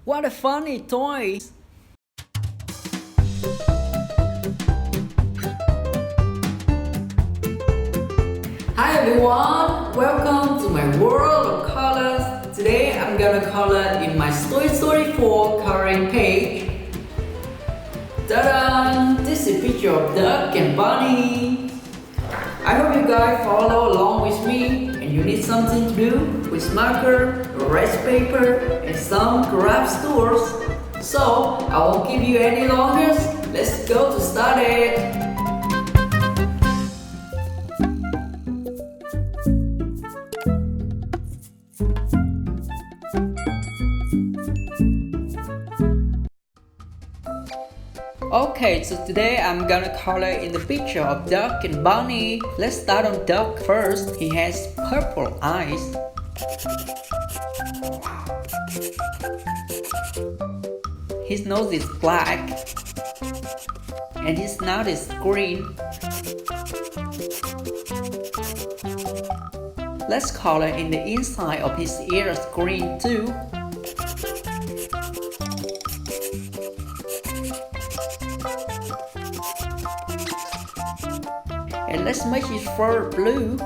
What a funny toy! Hi everyone! Welcome to my world of colors. Today I'm gonna color in my Toy Story 4 coloring page. Ta-da! This is a picture of Duck and Bunny. I hope you guys follow along with me and you need something to do with marker, erase paper and some craft tools. So I won't keep you any longer. Let's go to start it. Okay, so today I'm gonna color in the picture of Duck and Bunny. Let's start on Duck first. He has purple eyes. His nose is black. And his snout is green. Let's color in the inside of his ears green too. And let's make his fur blue.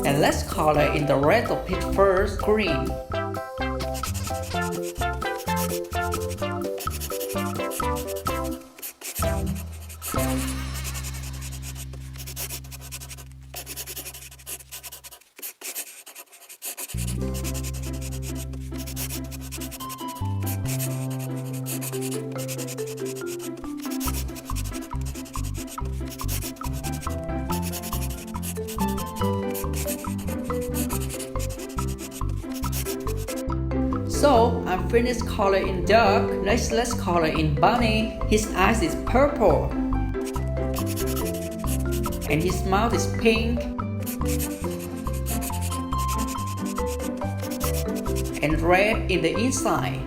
And let's color in the red of his fur green. So I'm finished color in Duck. Let's color in Bunny. His eyes is purple. And his mouth is pink. And red in the inside.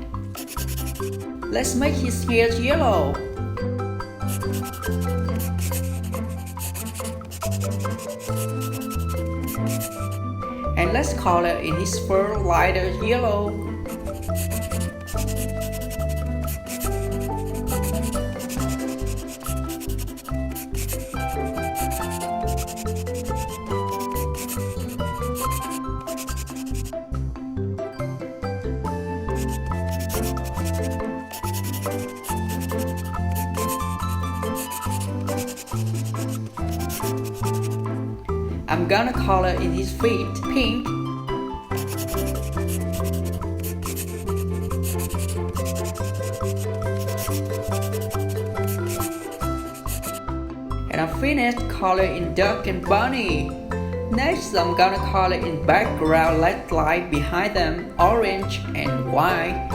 Let's make his hair yellow. And let's color in his fur lighter yellow. I'm gonna color in his feet pink. And I finished color in Duck and Bunny. Next, I'm gonna color in background LED light behind them, orange and white.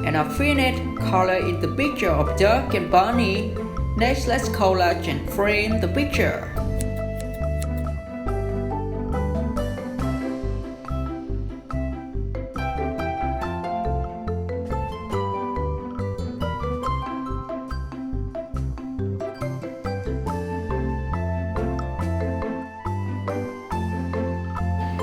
And I finished color in the picture of duck and bunny. Next, let's collage and frame the picture.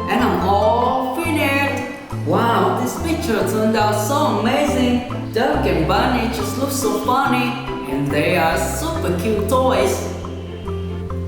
And I'm all finished! Wow, this picture turned out so amazing! Duck and bunny just look so funny, and they are super cute toys.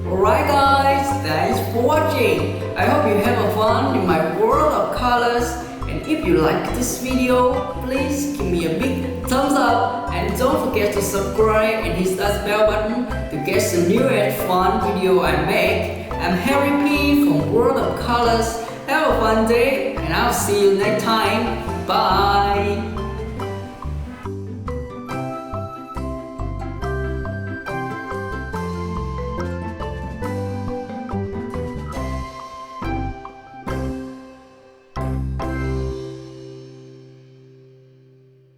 Alright guys, thanks for watching. I hope you have fun in my world of colors. And if you like this video, please give me a big thumbs up. And don't forget to subscribe and hit that bell button to get some new and fun video I make. I'm Harry P from World of Colors. Have a fun day and I'll see you next time. Bye!